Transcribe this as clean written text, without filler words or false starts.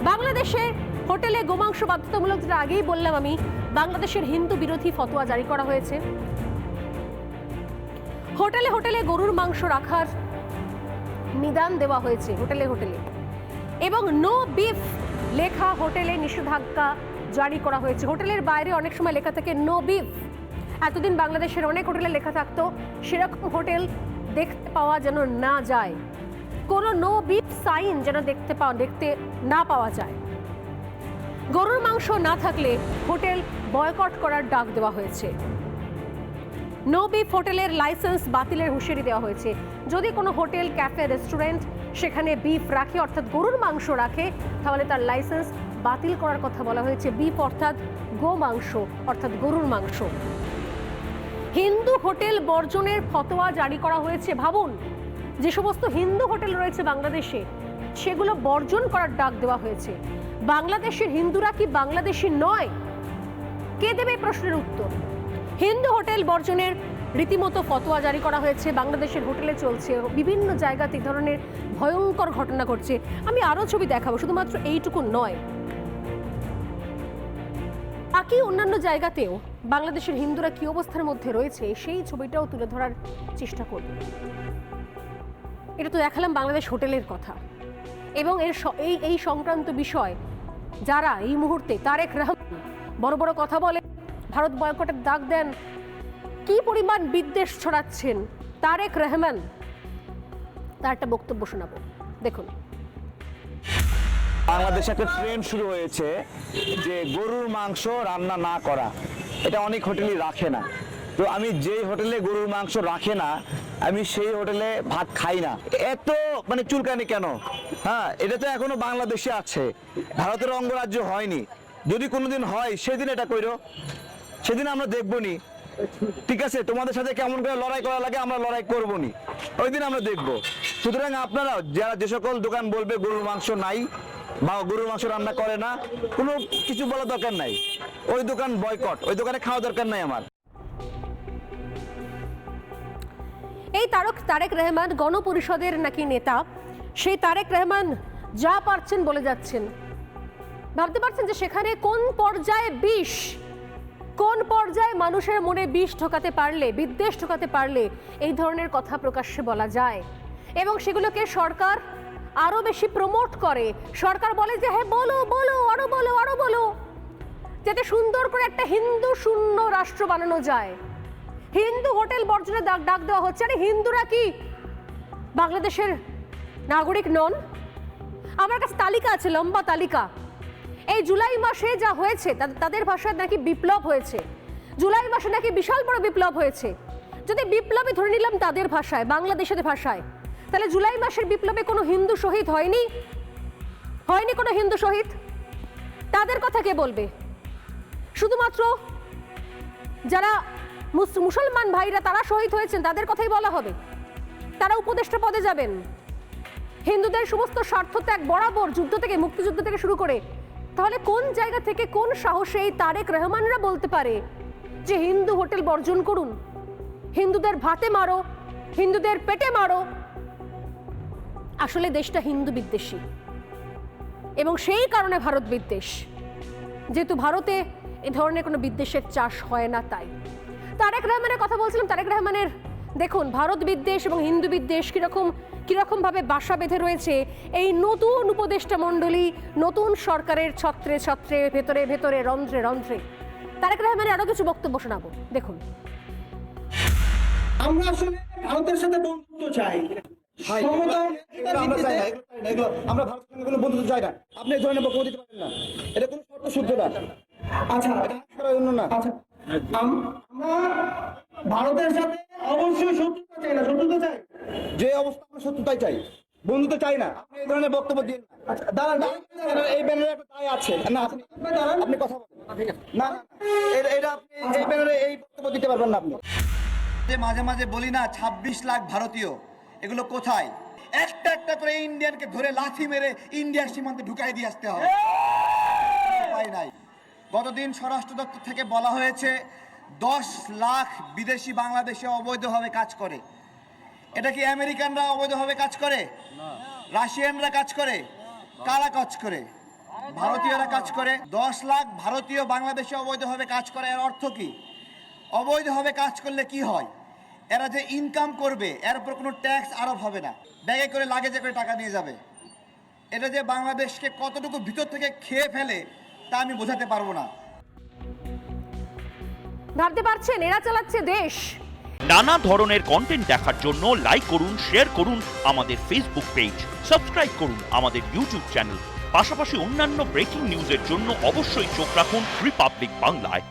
বাংলাদেশের হোটেলে গোমাংস বাধ্যতামূলক, যেটা আগেই বললাম আমি, বাংলাদেশের হিন্দু বিরোধী ফতোয়া জারি করা হয়েছে। হোটেলে হোটেলে গরুর মাংস রাখার নিদান দেওয়া হয়েছে হোটেলে হোটেলে, এবং নো বিফ লেখা হোটেলে নিষেধাজ্ঞা জারি করা হয়েছে। হোটেলের বাইরে অনেক সময় লেখা থাকে নো বিফ। এতদিন বাংলাদেশের অনেক হোটেলে লেখা থাকতো, সেরকম হোটেল দেখতে পাওয়া যেন না যায়, কোনো নো বিফ সাইন যেন দেখতে না পাওয়া যায়। গরুর মাংস না থাকলে হোটেল বয়কট করার ডাক দেওয়া হয়েছে। নো বিফ হোটেলের লাইসেন্স বাতিলের হুঁশিয়ারি দেওয়া হয়েছে। যদি কোনো হোটেল, ক্যাফে, রেস্টুরেন্ট সেখানে বিফ রাখে, অর্থাৎ গরুর মাংস রাখে, তাহলে তার লাইসেন্স বাতিল করার কথা বলা হয়েছে। বিফ অর্থাৎ গোমাংস, অর্থাৎ গরুর মাংস। হিন্দু হোটেল বর্জনের ফতোয়া জারি করা হয়েছে। ভাবুন, যে সমস্ত হিন্দু হোটেল রয়েছে বাংলাদেশে, সেগুলো বর্জন করার ডাক দেওয়া হয়েছে। বাংলাদেশের হিন্দুরা কি বাংলাদেশি নয়? কে দেবে এই প্রশ্নের উত্তর? হিন্দু হোটেল বর্জনের রীতিমতো ফতোয়া জারি করা হয়েছে। বাংলাদেশের হোটেলে চলছে, বিভিন্ন জায়গাতে এই ধরনের ভয়ঙ্কর ঘটনা ঘটছে। আমি আরো ছবি দেখাবো, শুধুমাত্র এইটুকু নয়, বাকি অন্যান্য জায়গাতেও বাংলাদেশের হিন্দুরা কি অবস্থার মধ্যে রয়েছে সেই ছবিটাও তুলে ধরার চেষ্টা করব। এটা তো দেখালাম বাংলাদেশ হোটেলের কথা, এবং এই সংক্রান্ত বিষয় যারা এই মুহূর্তে তারেক রহমান বড় বড় কথা বলে, ভারত বয়কটের ডাক দেন, কি পরিমাণ বিদ্বেষ ছড়াচ্ছেন তারেক রহমান, তার একটা বক্তব্য শোনাবো, দেখুন। বাংলাদেশে একটা ট্রেন্ড শুরু হয়েছে যে গরুর মাংস রান্না না করা, এটা অনেক হোটেলই রাখে না। তো আমি যেই হোটেলে গরুর মাংস রাখে না, আমি সেই হোটেলে ভাত খাই না। এত চুলকানি কেন? হ্যাঁ, এটা তো এখনো বাংলাদেশে আছে, ভারতের অঙ্গরাজ্য হয়নি। যদি কোনোদিন হয় সেদিন এটা কইরো, সেদিন আমরা দেখবো নি। ঠিক আছে, তোমাদের সাথে কেমন করে লড়াই করা লাগে আমরা লড়াই করবো নি, ওই দিন আমরা দেখবো। সুতরাং আপনারা যারা যে সকল দোকান বলবে গরুর মাংস নাই বা গরুর মাংস রান্না করে না, কোনো কিছু বলার দরকার নাই, ওই দোকান বয়কট, ওই দোকানে খাওয়া দরকার নাই আমার। এই তারেক রহমান গণপরিষদের নাকি নেতা, সেই তারেক রহমান যা পারছেন বলে যাচ্ছেন। ভাবতে পারছেন যে সেখানে কোন পর্যায়ে বিষ, কোন পর্যায়ে মানুষের মনে বিষ ঢোকাতে পারলে, বিদ্বেষ ঢোকাতে পারলে এই ধরনের কথা প্রকাশ্যে বলা যায়, এবং সেগুলোকে সরকার আরো বেশি প্রমোট করে। সরকার বলে যে হ্যাঁ বলো বলো, আরো বলো, আরো বলো, যাতে সুন্দর করে একটা হিন্দু শূন্য রাষ্ট্র বানানো যায়। হিন্দু হোটেল বর্জনের ডাক দেওয়া হচ্ছে। আরে হিন্দুরা কি বাংলাদেশের নাগরিক নন? আমার কাছে তালিকা আছে, লম্বা তালিকা। এই জুলাই মাসে যা হয়েছে, তাদের ভাষায় নাকি বিপ্লব হয়েছে। জুলাই মাসে নাকি বিশাল বড় বিপ্লব হয়েছে। যদি বিপ্লবে ধরে নিলাম তাদের ভাষায়, বাংলাদেশের ভাষায়, তাহলে জুলাই মাসের বিপ্লবে কোনো হিন্দু শহীদ হয়নি? হয়নি কোনো হিন্দু শহীদ? তাদের কথা কে বলবে? শুধুমাত্র যারা মুসলমান ভাইরা তারা শহীদ হয়েছেন তাদের কথাই বলা হবে? তারা উপদেষ্টা পদে যাবেন? হিন্দুদের সমস্ত স্বার্থ ত্যাগ বরাবর, যুদ্ধ থেকে, মুক্তিযুদ্ধ থেকে শুরু করে, তাহলে কোন জায়গা থেকে, কোন সাহসে এই তারেক রহমানরা বলতে পারে যে হিন্দু হোটেল বর্জন করুন, হিন্দুদের ভাতে মারো, হিন্দুদের পেটে মারো? আসলে দেশটা হিন্দু বিদ্বেষী, এবং সেই কারণে ভারত বিদ্বেষ। যেহেতু ভারতে এ ধরনের কোনো বিদ্বেষের চাষ হয় না, তাই তারেক রহমানের কথা বলছিলাম। তারেক রহমানের দেখুন ভারত বিদ্বেষ এবং হিন্দু বিদ্বেষ কিরকম ভাবে বাসা বেঁধে রয়েছে এই নতুন উপদেষ্টা মণ্ডলী, নতুন সরকারের ছত্রে ছত্রে, ভেতরে ভেতরে, রন্ধ্রে রন্ধ্রে। তারেক রহমানের আরো কিছু বক্তব্য শোনাবো, দেখুন। আমরা আসলে ভারতের সাথে বন্ধুত্ব চাই, আমরা ভারতের সঙ্গে কোনো বন্ধুত্ব চাই না। আপনি এই ধরনের বক্তব্য দিতে পারেন না, এটা কোনো শর্ত শুদ্ধতা। আচ্ছা, না, আচ্ছা, আমরা ভারতের সাথে অবশ্যই শত্রুতা চাই না, শত্রুতা চাই, যে অবস্থা আমরা শত্রুতাই চাই, বন্ধুত্ব চাই না। আপনি এই ধরনের বক্তব্য দিন না। আচ্ছা, দাঁড়ান, এই ব্যানারে একটা দায় আছে না, আপনি দাঁড়ান, আপনি কথা বলেন না, এটা আপনি এই ব্যানারে এই বক্তব্য দিতে পারবেন না। আপনি মাঝে মাঝে বলি না 26 লাখ ভারতীয়, এগুলো কোথায়? একটা একটা করে ইন্ডিয়ানকে ধরে লাথি মেরে ইন্ডিয়ার সীমান্তে ঢুকাই দিয়ে আসতে হবে। নাই, গতদিন স্বরাষ্ট্র দপ্তর থেকে বলা হয়েছে 10 লাখ বিদেশি বাংলাদেশে অবৈধভাবে কাজ করে। এটা কি আমেরিকানরা অবৈধভাবে কাজ করে? রাশিয়ানরা কাজ করে? কারা কাজ করে? ভারতীয়রা কাজ করে। 10 লাখ ভারতীয় বাংলাদেশে অবৈধভাবে কাজ করে, এর অর্থ কি? অবৈধভাবে কাজ করলে কি হয়? এরা যে ইনকাম করবে এর উপর কোনো ট্যাক্স আরোপ হবে না, ব্যাগে করে লাগেজে করে টাকা নিয়ে যাবে। এটা যে বাংলাদেশকে কতটুকু ভিতর থেকে খেয়ে ফেলে তা আমি বোঝাতে পারবো না। ভাবতে পারছেন এরা চালাচ্ছে দেশ। নানা ধরনের কন্টেন্ট দেখার জন্য লাইক করুন, শেয়ার করুন আমাদের ফেসবুক পেজ, সাবস্ক্রাইব করুন আমাদের ইউটিউব চ্যানেল। পাশাপাশি অন্যান্য ব্রেকিং নিউজের জন্য অবশ্যই চোখ রাখুন রিপাবলিক বাংলায়।